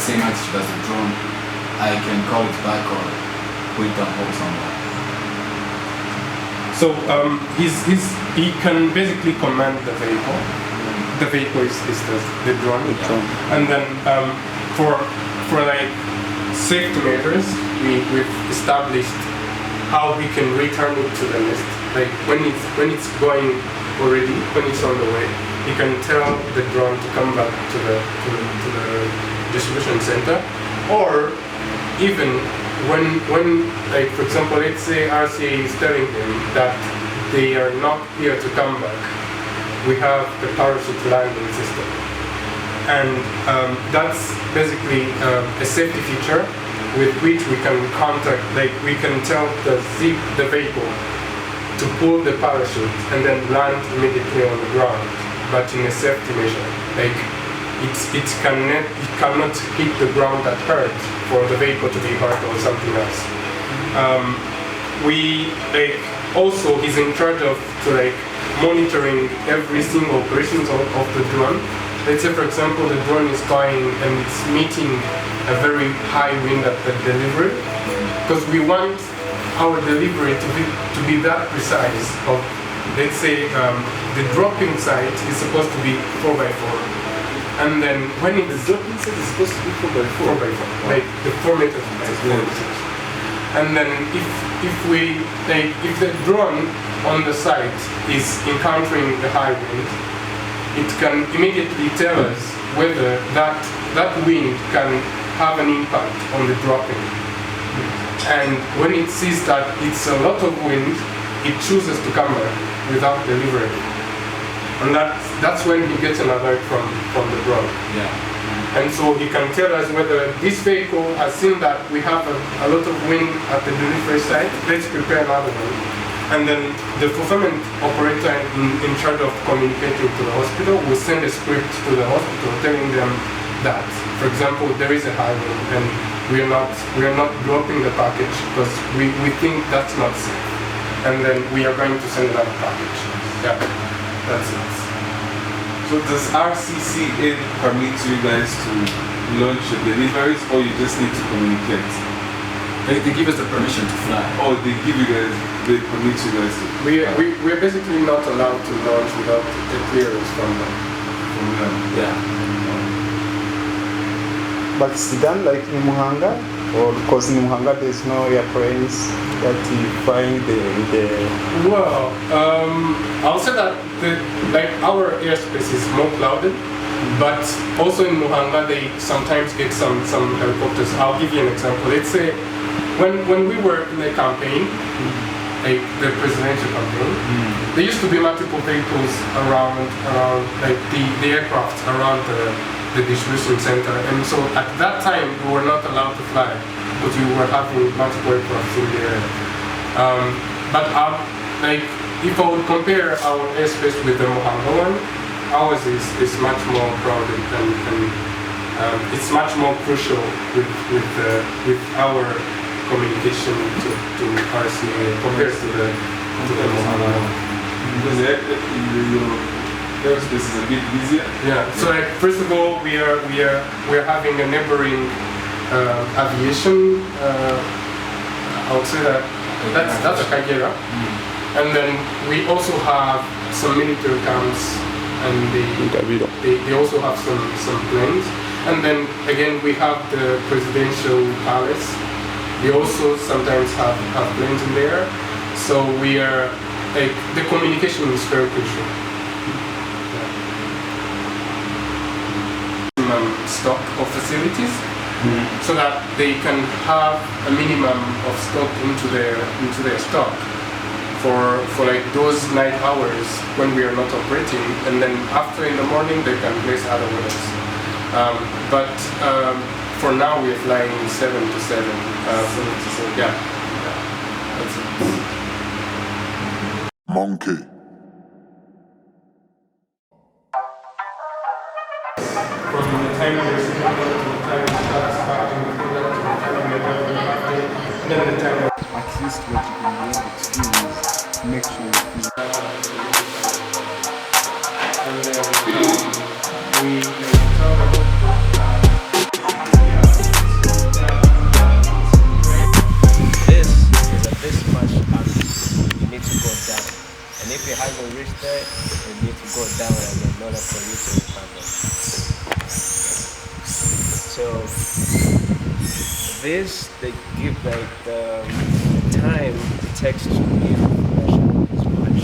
same altitude as the drone, I can call it back or put it on hold somewhere. So he can basically command the vehicle. The vehicle is the drone. And then for like safety measures, we've established how we can return it to the nest. Like when it's going already, when it's on the way, you can tell the drone to come back to the distribution center, or even when like for example, let's say RCA is telling them that they are not here to come back, we have the parachute landing system, and that's basically a safety feature with which we can contact, like we can tell the vehicle to pull the parachute and then land immediately on the ground, but in a safety measure. Like it cannot hit the ground that hurt for the vehicle to be hurt or something else. Also he's in charge of monitoring every single operations of the drone. Let's say for example the drone is going and it's meeting a very high wind at the delivery, because we want our delivery to be that precise. Of let's say the dropping site is supposed to be 4x4. And then when it's dropping site is supposed to be 4x4. 4x4, like the 4 meters. And then if the drone on the site is encountering the high wind, it can immediately tell us whether that wind can have an impact on the dropping. And when it sees that it's a lot of wind, it chooses to come back without delivering. And that's when he gets an alert from the drone. Yeah. And so he can tell us whether this vehicle has seen that we have a lot of wind at the delivery site, let's prepare another one. And then the fulfillment operator in charge of communicating to the hospital will send a script to the hospital telling them that, for example, there is a high wind and we are not dropping the package because we think that's not safe. And then we are going to send another package. Yeah. That's it. So does RCCA permit you guys to launch your deliveries, or you just need to communicate? They give us the permission to fly. Oh, they permit you guys to fly. We're basically not allowed to launch without a clearance from them. Yeah. But it's done like in Muhanga? Or because in Muhanga there's no airplanes that you find the... Well, I'll say that our airspace is more clouded, but also in Muhanga they sometimes get some helicopters. I'll give you an example. Let's say when we were in the campaign, like the presidential campaign, there used to be multiple vehicles around like the aircraft around the distribution center, and so at that time we were not allowed to fly, but we were having multiple aircraft in the air. But like if I would compare our airspace with the Muhanga one, ours is much more crowded and it's much more crucial with our communication to RCA compared to the Muhanga one. Because airspace is a bit easier. Yeah. So like first of all, we are having a neighboring aviation. I would say that's a Kagera, and then we also have some military camps, and they also have some planes, and then again we have the presidential palace. They also sometimes have planes in there. So we are like the communication is very crucial. Stock of facilities, so that they can have a minimum of stock into their stock for like those night hours when we are not operating, and then after in the morning they can place other orders. But for now we are flying 7 to 7. 7 to 7. Yeah. That's it. Monkey. From the time we're sitting to the time we start starting the product to the time we're delivering, and then the time at least what you can be able to do is make sure you and then we tell them there, you need to go down again in order for you to recover. So this, they give like the time it takes to give information is much,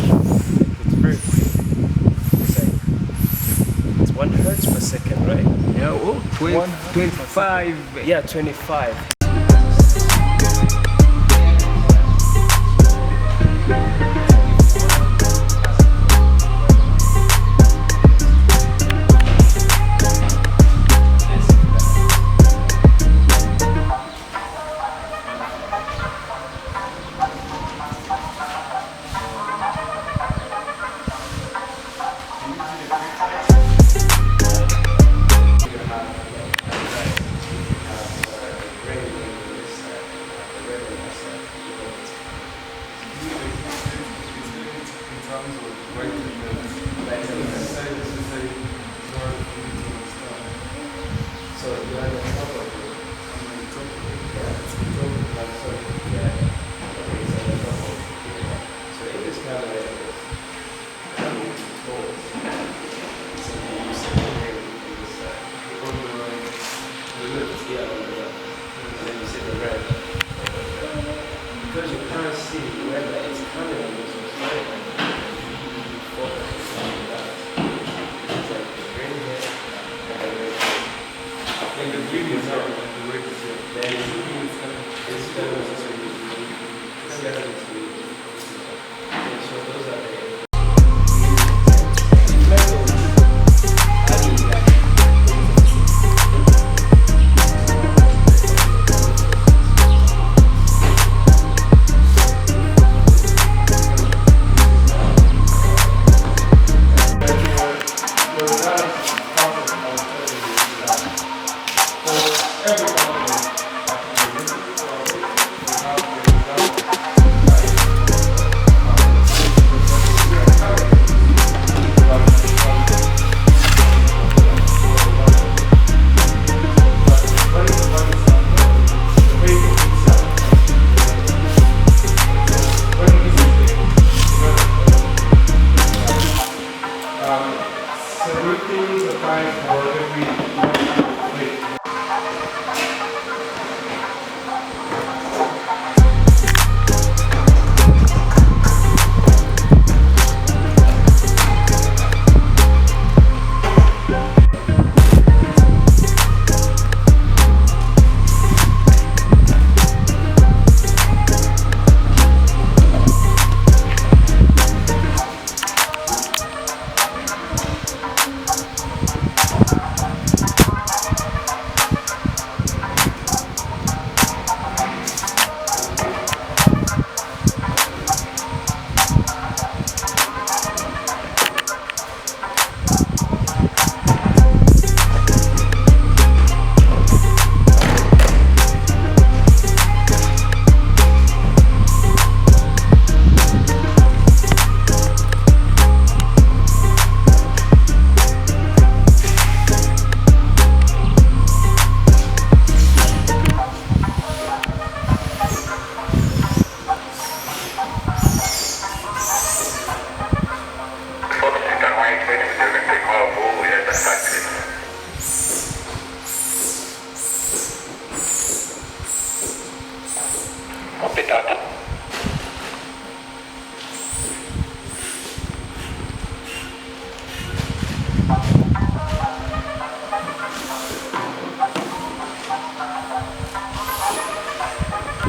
it's very quick. It's like, it's 1 hertz per second, right? Yeah, oh, 25. Yeah, 25. Because you can't see whether it's coming on this or not, you focus on that. It's like the green here and the red. When the green is out and the red is here, then it's going to so those are the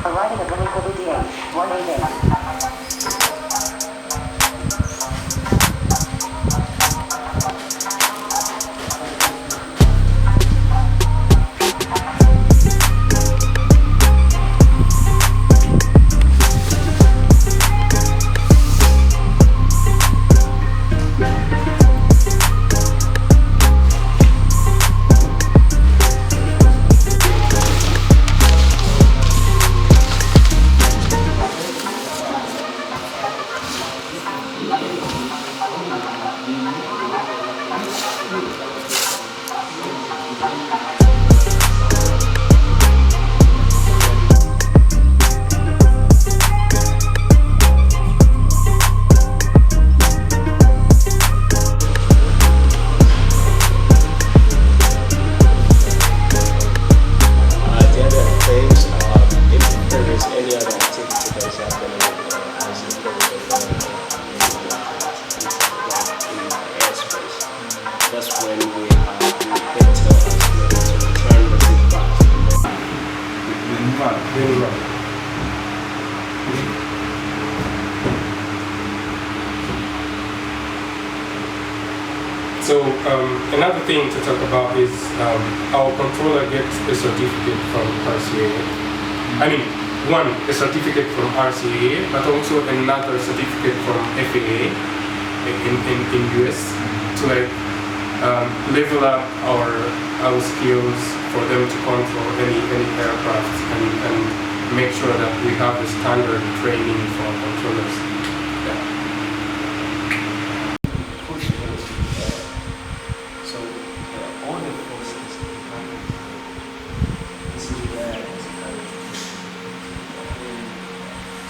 Arriving at WWDH 188. other activity that is happening as in airspace. That's when we have to hit to return the zip back. So another thing to talk about is our controller gets a certificate from RCAA. I mean, one, a certificate from RCAA, but also another certificate from FAA in US to like level up our skills for them to control any aircraft and make sure that we have the standard training for our controllers. Yeah. So all the forces happen. This is where it's coming.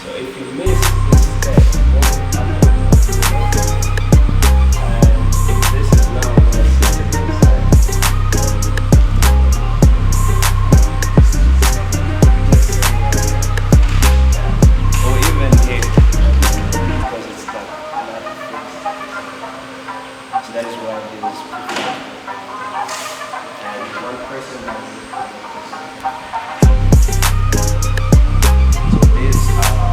So if you miss this step, what will happen? And if this is now where system inside, or even hit because it's stuck. So that is why this is preferred. And one person has so these are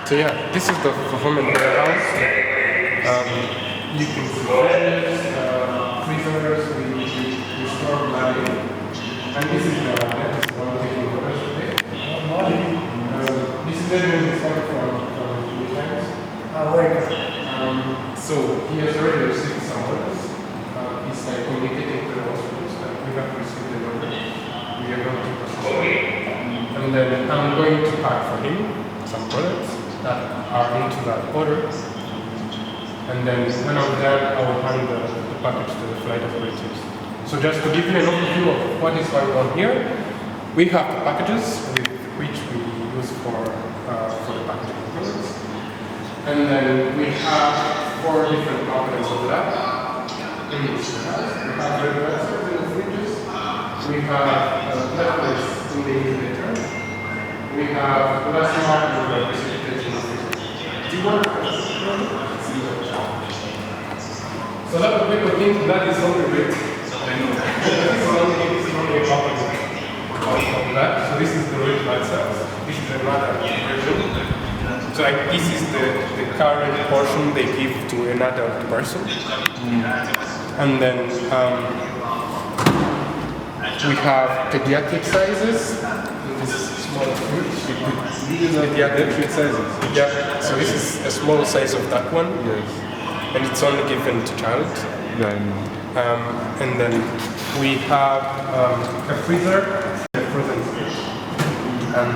So yeah, this is the performance warehouse. You can see fridges, freezers, we store lighting. And this is the latest one taking orders today. This is everything is coming from Philippines. So he has already received some orders. He's like communicating to the hospitals that we have received the order. We are going to process it. And then I'm going to pack for him some products that are into that order, and then when I'm done, I will hand the package to the flight operators. So just to give you an overview of what is going on here, we have the packages which we use for the packaging components, and then we have 4 different components of that. In each house, we have the vessels in the fridges, we have levels in the incubator, we have plasma and the precipitation. Do you want to so a lot of people think that is only great. This is only a component of that. So this is the real blood cells. This is another version. So like this is the current portion they give to an adult person. And then we have pediatric sizes. This is small fridge. These are pediatric sizes. Yeah, so this is a small size of that one. Yes. And it's only given to child. Yeah, I know. And then we have a freezer, a frozen fish, and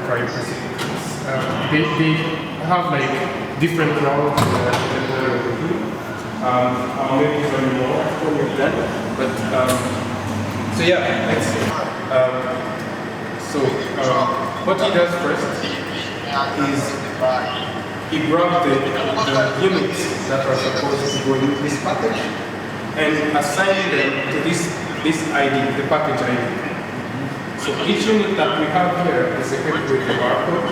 cryoprecipitates. They have like different roles in the review. I'll maybe tell you more after we're done. But so yeah, let's see. What he does first is he grabbed the units that are supposed to go in this package and assign them to this ID, the package ID. So each unit that we have here is equipped with the barcode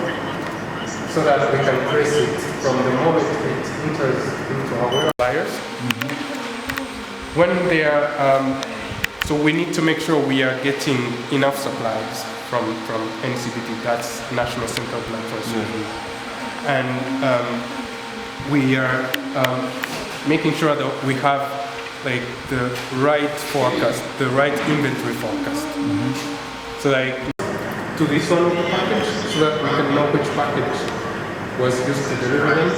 so that we can trace it from the moment it enters into our suppliers. When they are, so we need to make sure we are getting enough supplies from NCBT, that's National Center of Blood Transfusion, and we are making sure that we have like the right forecast, the right inventory forecast. So like to this one of the package, so that we can know which package was used to deliver them.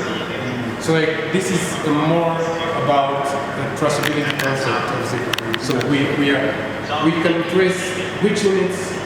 So like this is more about the traceability concept of Zipline. So we can trace which units.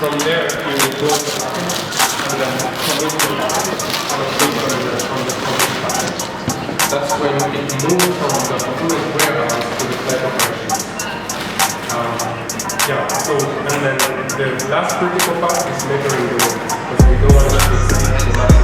From there, you will go to the and then commit to the package. That's when it moves from the fulfillment warehouse to the flight operation. So, and then the last critical part is measuring the weight, because we don't want to exceed the maximum.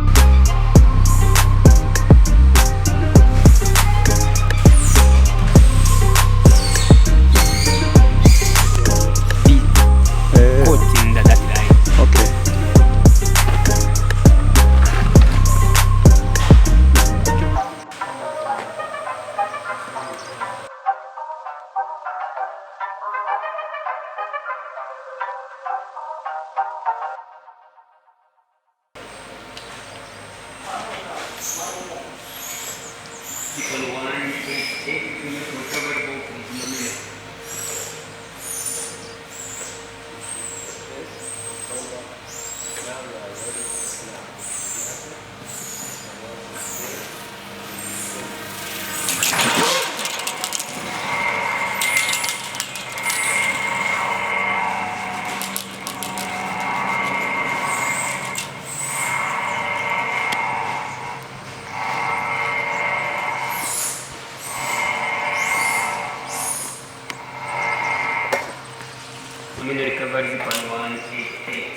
I'm in the recovery Zipline 188.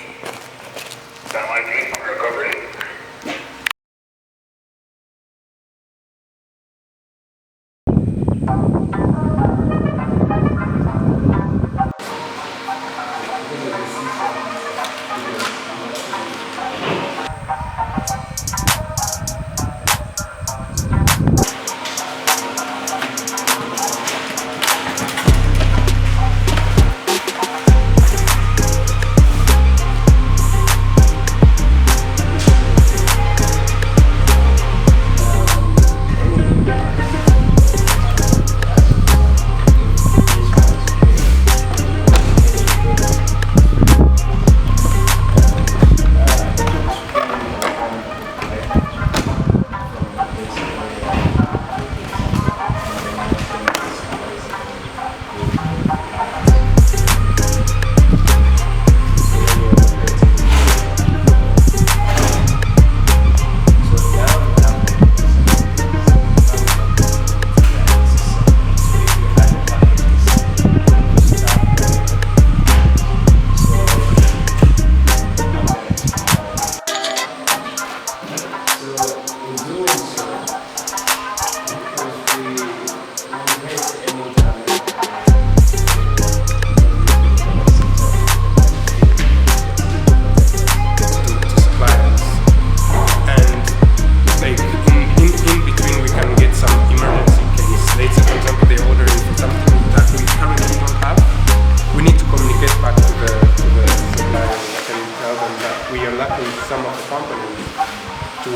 Sound like me? Recovery.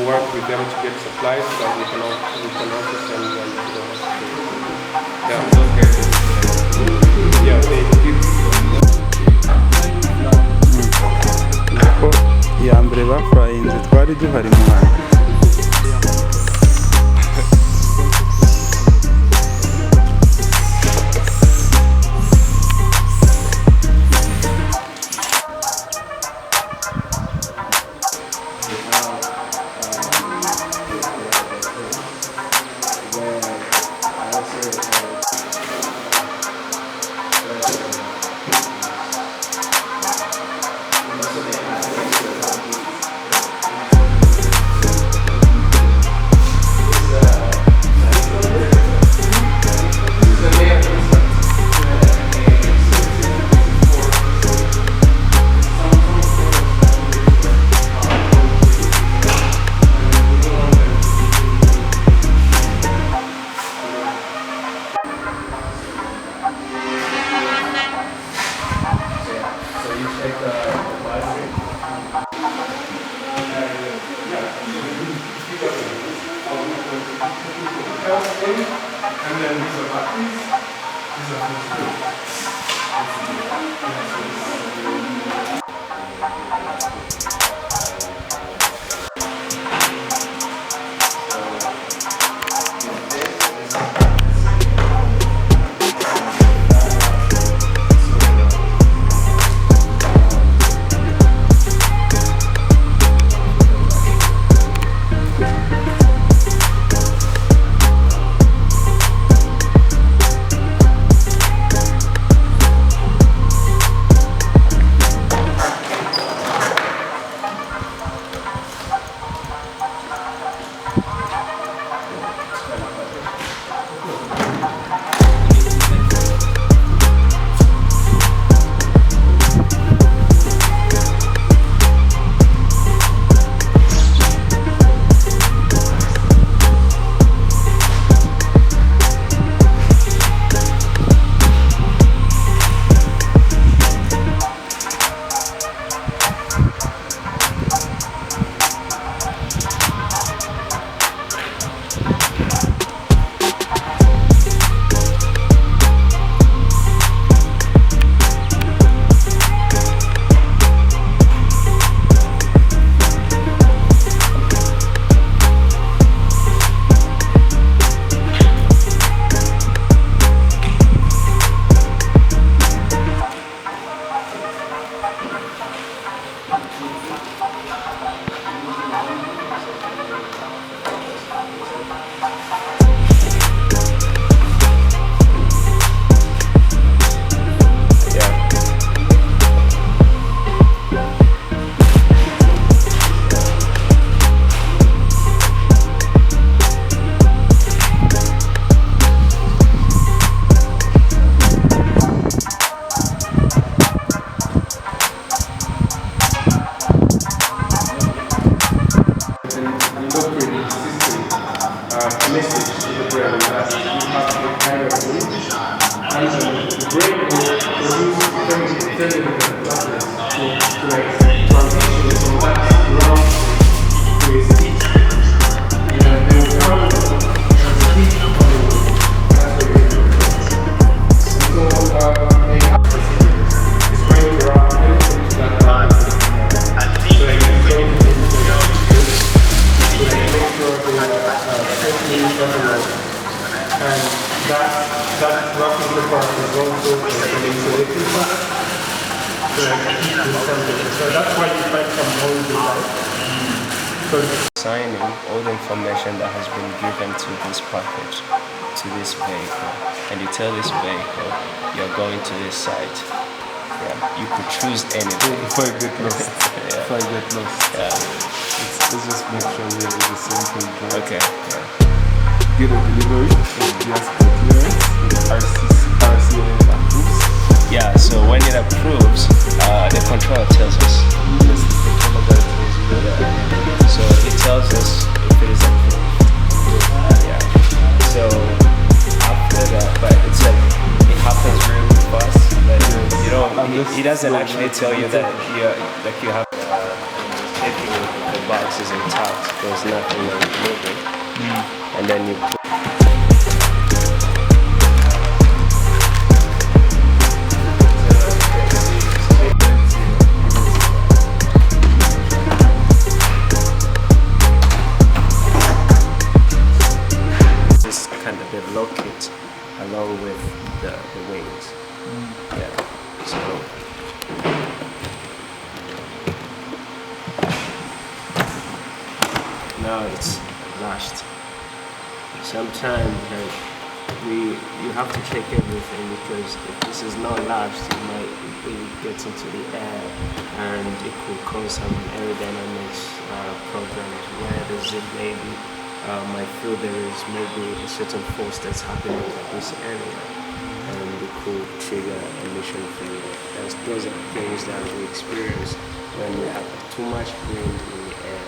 work with them to get supplies so that we can also send them to the yeah, they give ko iya mbere bafurayinze twari duhari Muhanga. and then these are batteries, these are message to the brain that you have the kind of mood, and the brain will produce chemical process to like transition from that ground to a state. And they will come as a heat on the road. That's what we do. So a house is going to run anything to that house. So like make sure and that roughly part is also an insulating part to keep the temperature. So that's why you find some holes in life. Signing all the information that has been given to this package, to this vehicle, and you tell this vehicle you're going to this site. Yeah, you could choose anything. If I get lost. Yeah. If I get lost. Yeah. Let's just make sure we are on the same page, right? Okay. Yeah. Get a delivery and just clearance with RCA approves. Yeah, so when it approves, the controller tells us. Yes, the controller guy tells you that. Yeah. So it tells us if it is approved. Yeah. So after that, but it's like it happens really fast. Like, Yes. you know, he doesn't actually tell you that you have everything. box is intact, there's nothing like moving, and then you put just kind of lock it along with the wings. Yeah. So now it's lashed. Sometimes like you have to check everything, because if this is not lashed, it get into the air and it could cause some aerodynamics problems where the zip maybe might feel there is maybe a certain force that's happening in this area, and it could trigger emission failure. Those are things that we experience when we have too much wind in the air,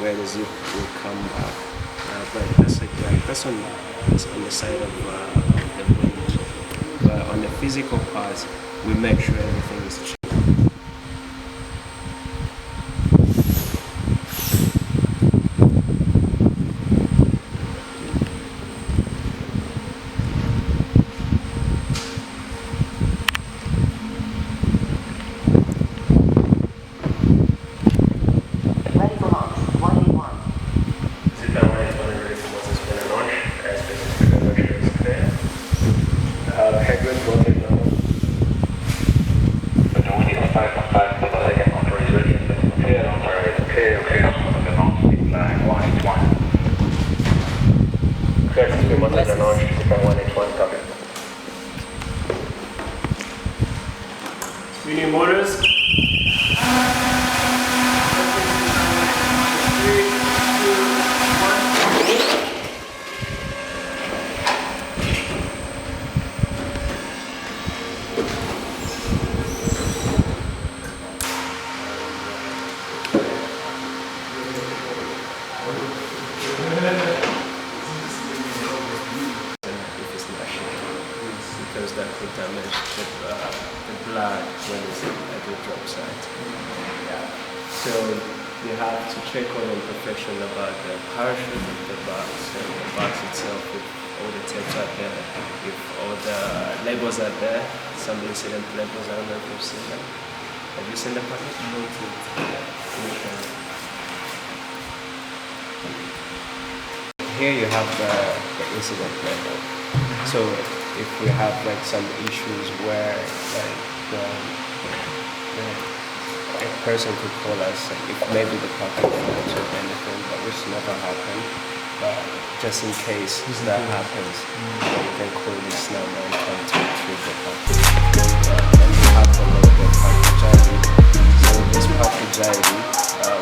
where the zip will come back. But that's on the side of the wind. But on the physical part, we make sure everything is checked. Ready for launch. 181. Zipline 181 ready for motor spin and launch. Airspace is clear, motion is clear. Headwind rotate now. But the wind is 5.5 per second. Motor is ready. Clear, okay. The launch Zipline 181. Clear to be motor and launch. Zipline 181, copy. Spinning motors. If it's not shaking, because that could damage the blood when it's at the drop site. So you have to check all imperfection about the parachute of the box and the box itself, if all the tapes are there, if all the labels are there, some incident labels. I don't know if you've seen them. Have you seen the package? Here you have the incident level. So if we have like some issues where like a person could call us, if maybe the package fails or anything, but which never happened. But just in case that happens, you can call this number and come to retrieve the package. And we have a lot of package ID. So this package ID,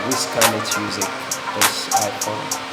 we scan it using this iPhone.